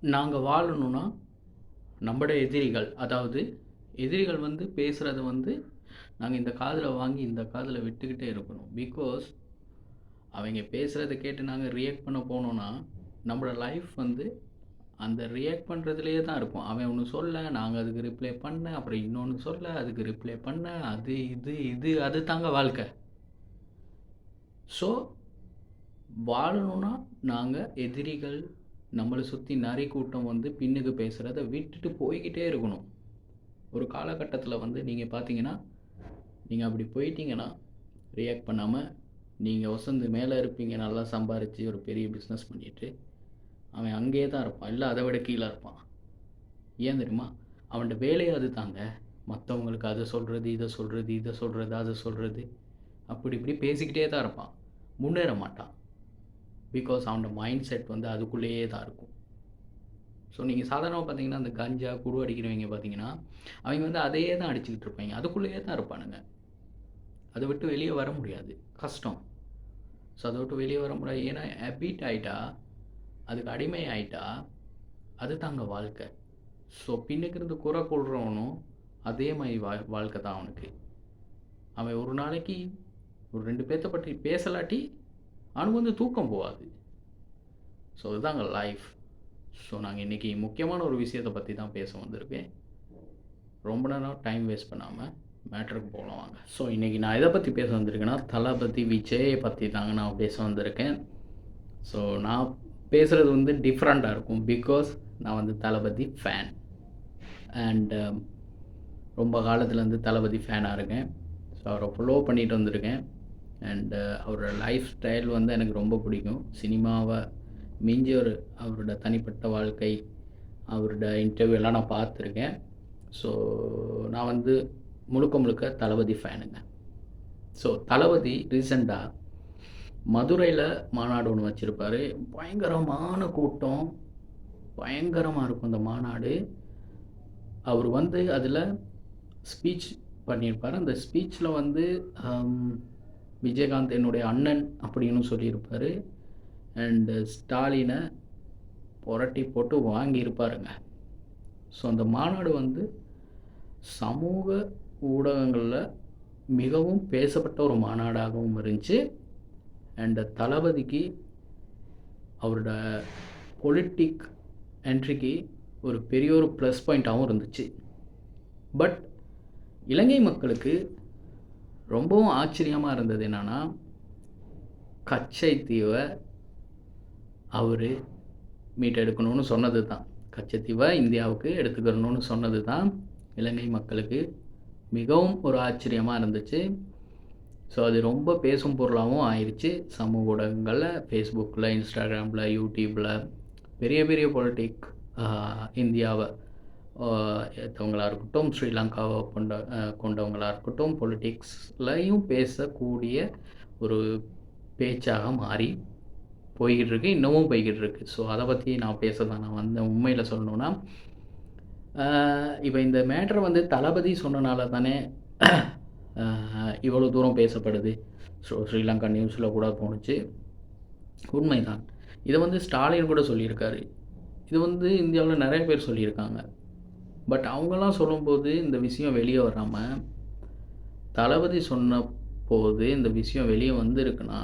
நாங்க வாழணும்னா, நம்முடைய எதிரிகள், அதாவது எதிரிகள் வந்து பேசுறத வந்து, நாங்க இந்த காதுல வாங்கி, இந்த காதுல விட்டுக்கிட்டே இருக்கணும். பிகாஸ், அவைங்க பேசுறத கேட்டு நாங்க ரியாக்ட் பண்ண போனோம்னா, நம்மளோட லைஃப் வந்து அந்த ரியாக்ட் பண்றதிலேயே தான் இருக்கும். அவன் ஒண்ணு சொல்ல, நாங்க அதுக்கு ரிப்ளை பண்ண, அப்புறம் இன்னொன்னு சொல்ல, அதுக்கு ரிப்ளை பண்ண, அது, இது, அது தாங்க வாழ்க்கை. ஸோ, வாழணும்னா, நாங்க எதிரிகள், நம்மள சுத்தி நரி கூட்டம் வந்து பின்னுக்கு பேசுறத விட்டுட்டு போய்க்கிட்டே இருக்கணும். ஒரு காலகட்டத்தில வந்து நீங்க பார்த்தீங்கன்னா, நீங்க அப்படி போயிட்டீங்கன்னா, ரியாக்ட் பண்ணாம, நீங்க வசந்து மேல இருப்பீங்க. நல்லா சம்பாரிச்சு ஒரு பெரிய பிசினஸ் பண்ணிட்டு, அவன் அங்கேயே தான் இருப்பான். இல்ல அத விட கீழ இருப்பான். ஏன் தெரியுமா? அவன்ட வேலையே அதுதாங்க. மத்தவங்களுக்கு அத சொல்றது, இத சொல்றது, இத சொல்றது, அத சொல்றது. அப்படி இப்படி பேசிக்கிட்டே தான் இருப்பான். முன்னேற மாட்டான். பிகாஸ் அவனோட மைண்ட் செட் வந்து அதுக்குள்ளேயே தான் இருக்கும். ஸோ நீங்க சாதாரணமா பார்த்தீங்கன்னா, அந்த கஞ்சா, குடு அடிக்கிறவங்க பார்த்தீங்கன்னா, அவைங்க வந்து அதையே தான் அடிச்சுக்கிட்டு இருப்பாய்ங்க. அதுக்குள்ளேயே தான் இருப்பானுங்க. அத விட்டு வெளிய வர முடியாது. கஷ்டம். ஸோ அத விட்டு வெளிய வர முடியாது. ஏன்னா ஹேபிட் ஆயிட்டா, அதுக்கு அடிமை ஆயிட்டா, அதுதாங்க வாழ்க்கை. ஸோ பின்னுக்கு இருந்து குறை கூறுறவனும், அதே மாரி வாழ்க்கை தான் அவனுக்கு. அவன் ஒரு நாளைக்கு ஒரு 2 பேத்த பத்தி பேசலாட்டி, அவனுக்கு வந்து தூக்கம் போவாது. ஸோ இதுதாங்க லைஃப். ஸோ நாங்க இன்னைக்கு முக்கியமான ஒரு விஷயத்த பத்தி தான் பேச வந்திருக்கேன். ரொம்ப நேரம் டைம் வேஸ்ட் பண்ணாம மேட்டருக்கு போகலாம் வாங்க. ஸோ இன்றைக்கி நான் எதை பற்றி பேச வந்திருக்கேன்னா, தளபதி விஜயை பற்றி தாங்க நான் பேச வந்திருக்கேன். ஸோ நான் பேசுகிறது வந்து டிஃப்ரெண்ட்டாக இருக்கும். பிகாஸ் நான் வந்து தளபதி ஃபேன். அண்ட் ரொம்ப காலத்துலேருந்து தளபதி ஃபேனாக இருக்கேன். ஸோ அவரை ஃபாலோ பண்ணிட்டு வந்திருக்கேன். அண்டு அவரோட லைஃப் ஸ்டைல் வந்து எனக்கு ரொம்ப பிடிக்கும். சினிமாவை மிஞ்சி அவரோட தனிப்பட்ட வாழ்க்கை, அவரோட இன்டர்வியூலாம் நான் பார்த்துருக்கேன். ஸோ நான் வந்து முழுக்க முழுக்க தளபதி ஃபேனுங்க. ஸோ தளபதி ரீசெண்டாக மதுரையில் மாநாடு ஒன்று வச்சுருப்பாரு. பயங்கரமான கூட்டம், பயங்கரமாக இருக்கும் அந்த மாநாடு. அவர் வந்து அதில் ஸ்பீச் பண்ணியிருப்பார். அந்த ஸ்பீச்சில் வந்து விஜயகாந்த் என்னுடைய அண்ணன் அப்படின்னு சொல்லியிருப்பார். அண்டு ஸ்டாலினை புரட்டி போட்டு வாங்கியிருப்பாருங்க. ஸோ அந்த மாநாடு வந்து சமூக ஊடகங்களில் மிகவும் பேசப்பட்ட ஒரு மாநாடாகவும் இருந்துச்சு. அண்ட் தளபதிக்கு அவரோட பொலிட்டிக் என்ட்ரிக்கு ஒரு பெரிய ஒரு ப்ளஸ் பாயிண்ட்டாகவும் இருந்துச்சு. பட் இலங்கை மக்களுக்கு ரொம்பவும் ஆச்சரியமாக இருந்தது என்னென்னா, கச்சைத்தீவை அவர் மீட்டெடுக்கணும்னு சொன்னது தான். கச்சத்தீவை இந்தியாவுக்கு எடுத்துக்கிறணும்னு சொன்னது தான் இலங்கை மக்களுக்கு மிகவும் ஒரு ஆச்சரியமாக இருந்துச்சு. ஸோ அது ரொம்ப பேசும் பொருளாகவும் ஆயிடுச்சு. சமூக ஊடகங்களில், ஃபேஸ்புக்கில், இன்ஸ்டாகிராமில், யூடியூப்பில் பெரிய பெரிய பொலிட்டிக் இந்தியாவை ஏற்றவங்களாக இருக்கட்டும், ஸ்ரீலங்காவை கொண்டவங்களாக இருக்கட்டும், பொலிட்டிக்ஸ்லையும் பேசக்கூடிய ஒரு பேச்சாக மாறி போய்கிட்டு இருக்கு. இன்னமும் போய்கிட்டு இருக்கு. ஸோ அதை பற்றி நான் பேச தான் நான் வந்தேன். உண்மையில் சொல்லணுன்னா, இப்போ இந்த மேட்ரை வந்து தளபதி சொன்னனால தானே இவ்வளோ தூரம் பேசப்படுது. ஸோ ஸ்ரீலங்கா நியூஸில் கூட தோணுச்சு. உண்மைதான். இதை வந்து ஸ்டாலின் கூட சொல்லியிருக்காரு. இது வந்து இந்தியாவில் நிறைய பேர் சொல்லியிருக்காங்க. பட் அவங்களாம் சொல்லும்போது இந்த விஷயம் வெளியே வராமல், தளபதி சொன்னபோது இந்த விஷயம் வெளியே வந்திருக்குன்னா,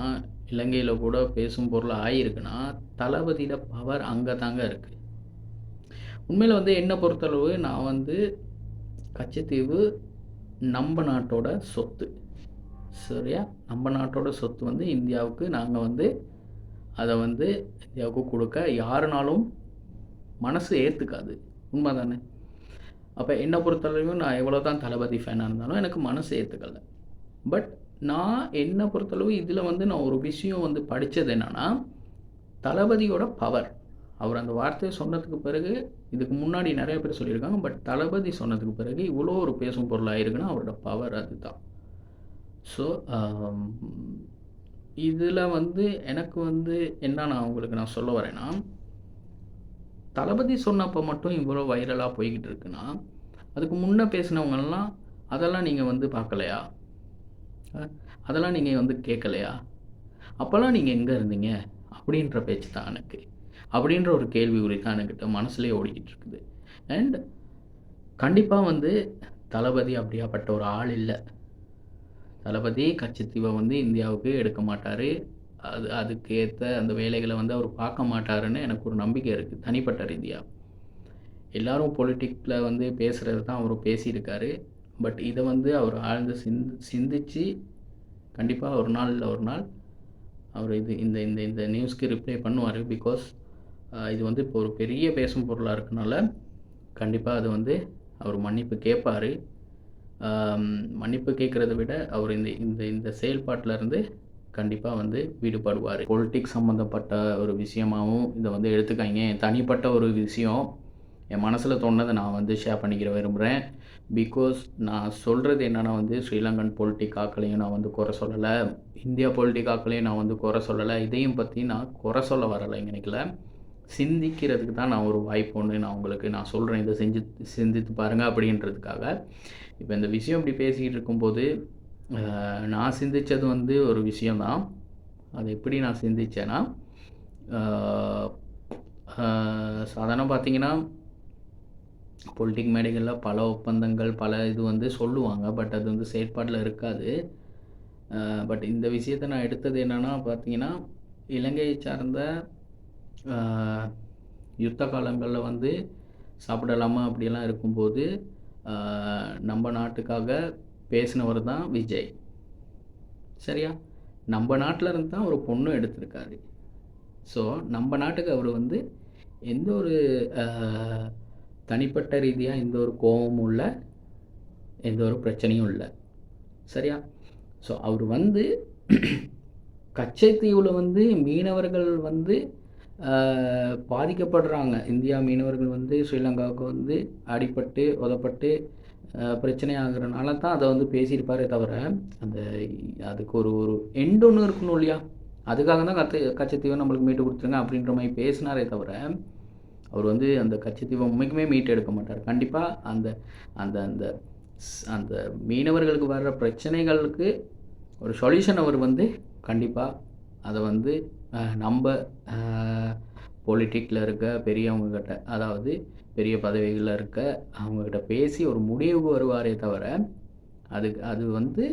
இலங்கையில் கூட பேசும் பொருள் ஆகியிருக்குன்னா, தளபதியோட பவர் அங்கே தாங்க இருக்குது. உண்மையில் வந்து என்னை பொறுத்தளவு நான் வந்து கச்சத்தீவு நம்ம நாட்டோட சொத்து. சரியா? நம்ம நாட்டோட சொத்து வந்து இந்தியாவுக்கு நாங்கள் வந்து அதை வந்து இந்தியாவுக்கு கொடுக்க யாருனாலும் மனசு ஏற்றுக்காது. உண்மை தானே? அப்போ என்னை பொறுத்தளவையும் நான் எவ்வளோ தான் தளபதி ஃபேனாக இருந்தாலும் எனக்கு மனசு ஏற்றுக்கலை. பட் நான் என்னை பொறுத்தளவு இதில் வந்து நான் ஒரு விஷயம் வந்து படித்தது என்னென்னா, தளபதியோட பவர். அவர் அந்த வார்த்தையை சொன்னதுக்கு பிறகு, இதுக்கு முன்னாடி நிறைய பேர் சொல்லியிருக்காங்க. பட் தளபதி சொன்னதுக்கு பிறகு இவ்வளோ ஒரு பேசும் பொருளாக இருக்குன்னா அவரோட பவர் அதுதான். ஸோ இதில் வந்து எனக்கு வந்து என்ன நான் உங்களுக்கு நான் சொல்ல வரேன்னா, தளபதி சொன்னப்போ மட்டும் இவ்வளோ வைரலாக போய்கிட்டு இருக்குன்னா, அதுக்கு முன்னே பேசினவங்கெல்லாம் அதெல்லாம் நீங்கள் வந்து பார்க்கலையா? அதெல்லாம் நீங்கள் வந்து கேட்கலையா? அப்போல்லாம் நீங்கள் எங்கே இருந்தீங்க? அப்படின்ற பேச்சு தான் எனக்கு. அப்படின்ற ஒரு கேள்விக்குறி தான் என்கிட்ட மனசுலேயே ஓடிக்கிட்டு இருக்குது. அண்ட் கண்டிப்பாக வந்து தளபதி அப்படியாப்பட்ட ஒரு ஆள் இல்லை. தளபதி கச்சத்தீவை வந்து இந்தியாவுக்கு எடுக்க மாட்டார். அதுக்கேற்ற அந்த வேலைகளை வந்து அவர் பார்க்க மாட்டாருன்னு எனக்கு ஒரு நம்பிக்கை இருக்குது தனிப்பட்ட ரீதியாக. எல்லாரும் பொலிட்டிக்கில் வந்து பேசுகிறது தான் அவர் பேசியிருக்காரு. பட் இதை வந்து அவர் ஆழ்ந்து சிந்திச்சு கண்டிப்பாக ஒரு நாள் அவர் இந்த இந்த இந்த நியூஸ்க்கு ரிப்ளை பண்ணுவார். பிகாஸ் இது வந்து இப்போ ஒரு பெரிய பேசும் பொருளாக இருக்கனால கண்டிப்பாக அது வந்து அவர் மன்னிப்பு கேட்பார். மன்னிப்பு கேட்குறத விட அவர் இந்த இந்த இந்த செயல்பாட்டிலேருந்து கண்டிப்பாக வந்து விடுபடுவார். பொலிட்டிக்ஸ் சம்மந்தப்பட்ட ஒரு விஷயமாகவும் இதை வந்து எடுத்துக்காங்க. தனிப்பட்ட ஒரு விஷயம் என் மனசில் தோணுனதை நான் வந்து ஷேர் பண்ணிக்கிற விரும்புகிறேன். பிகாஸ் நான் சொல்கிறது என்னென்னா வந்து ஸ்ரீலங்கன் பொலிட்டிக் ஆக்களையும் நான் வந்து குறை சொல்லலை, இந்தியா பொலிட்டிக் ஆக்களையும் நான் வந்து குறை சொல்லலை. இதையும் பற்றி நான் குறை சொல்ல வரலை. நினைக்கல, சிந்திக்கிறதுக்கு தான் நான் ஒரு வாய்ப்பு ஒன்று நான் சொல்கிறேன். இதை சிந்தித்து பாருங்கள் அப்படின்றதுக்காக. இப்போ இந்த விஷயம் இப்படி பேசிக்கிட்டு இருக்கும்போது நான் சிந்தித்தது வந்து ஒரு விஷயந்தான். அது எப்படி நான் சிந்தித்தேன்னா, சாதாரண பார்த்திங்கன்னா பொலிட்டிக் மேடைகளில் பல ஒப்பந்தங்கள் பல இது வந்து சொல்லுவாங்க. பட் அது வந்து செயற்பாட்டில் இருக்காது. பட் இந்த விஷயத்தை நான் எடுத்தது என்னென்னா பார்த்திங்கன்னா, இலங்கையை சார்ந்த யுத்த காலங்களில் வந்து சாப்பிடலாமா அப்படியெல்லாம் இருக்கும்போது நம்ம நாட்டுக்காக பேசினவர் தான் விஜய். சரியா? நம்ம நாட்டில் இருந்து தான் ஒரு பொண்ணு எடுத்திருக்காரு. ஸோ நம்ம நாட்டுக்கு அவர் வந்து எந்த ஒரு தனிப்பட்ட ரீதியாக எந்த ஒரு கோபமும் இல்லை, எந்த ஒரு பிரச்சனையும் இல்லை. சரியா? ஸோ அவர் வந்து கச்சைத்தீவில் வந்து மீனவர்கள் வந்து பாதிக்கப்படுறாங்க. இந்தியா மீனவர்கள் வந்து ஸ்ரீலங்காவுக்கு வந்து அடிபட்டு உதப்பட்டு பிரச்சனை ஆகுறதுனால தான் அதை வந்து பேசியிருப்பாரே தவிர, அதுக்கு ஒரு எண்டு ஒன்று இருக்கணும் இல்லையா? அதுக்காக தான் கச்சத்தீவை நம்மளுக்கு மீட்டு கொடுத்துருங்க அப்படின்ற மாதிரி பேசினாரே தவிர, அவர் வந்து அந்த கச்சத்தீவை உண்மைக்குமே மீட்டு எடுக்க மாட்டார். கண்டிப்பாக அந்த அந்த அந்த அந்த மீனவர்களுக்கு வர்ற பிரச்சனைகளுக்கு ஒரு சொல்யூஷன் அவர் வந்து கண்டிப்பாக அதை வந்து நம்ம பொலிட்டிக்கில் இருக்க பெரியவங்கக்கிட்ட, அதாவது பெரிய பதவிகளில் இருக்க அவங்கக்கிட்ட பேசி ஒரு முடிவுக்கு வருவாரே தவிர, அது வந்து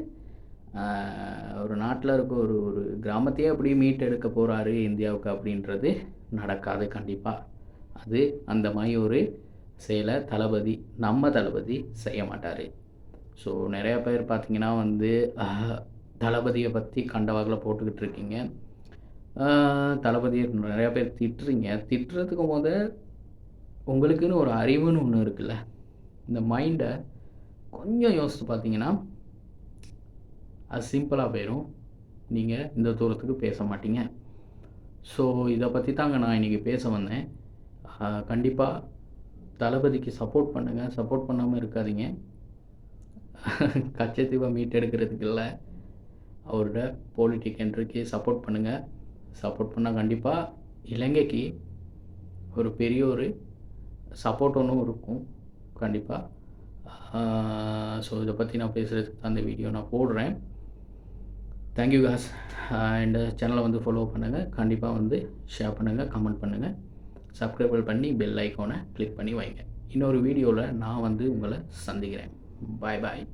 ஒரு நாட்டில் இருக்க ஒரு கிராமத்தையே அப்படியே மீட்டெடுக்க போகிறாரு இந்தியாவுக்கு அப்படின்றது நடக்காது. கண்டிப்பாக அது அந்த மாதிரி ஒரு செயலை நம்ம தளபதி செய்ய மாட்டார். ஸோ நிறையா பேர் பார்த்திங்கன்னா வந்து தளபதியை பற்றி கண்டவாக்கில் போட்டுக்கிட்டு இருக்கீங்க. தளபதியை நிறையா பேர் திட்டுறீங்க. திட்டுறதுக்கு உங்களுக்குன்னு ஒரு அறிவுன்னு ஒன்று இருக்குல்ல, இந்த மைண்டை கொஞ்சம் யோசித்து பார்த்தீங்கன்னா அது சிம்பிளாக போயிடும். நீங்கள் இந்த தூரத்துக்கு பேச மாட்டீங்க. ஸோ இதை பற்றி தாங்க நான் இன்றைக்கி பேச வந்தேன். கண்டிப்பாக தளபதிக்கு சப்போர்ட் பண்ணுங்கள், சப்போர்ட் பண்ணாமல் இருக்காதீங்க. கச்சத்தீவை மீட்டெடுக்கிறதுக்கு இல்லை, அவரோட பொலிட்டிக் என்ட்ரிக்கு சப்போர்ட் பண்ணுங்கள். சப்போர்ட் பண்ணால் கண்டிப்பாக இலங்கைக்கு ஒரு பெரிய ஒரு சப்போர்ட் ஒன்றும் இருக்கும் கண்டிப்பாக. ஸோ இதை பற்றி நான் பேசுகிறதுக்கு தான் அந்த வீடியோ நான் போடுறேன். Thank you guys. இந்த சேனலை வந்து ஃபாலோ பண்ணுங்கள், கண்டிப்பாக வந்து ஷேர் பண்ணுங்கள், கமெண்ட் பண்ணுங்கள், சப்ஸ்கிரைப் பண்ணி பெல் ஐக்கானை கிளிக் பண்ணி வைங்க. இன்னொரு வீடியோவில் நான் வந்து உங்களை சந்திக்கிறேன். பாய் பாய்.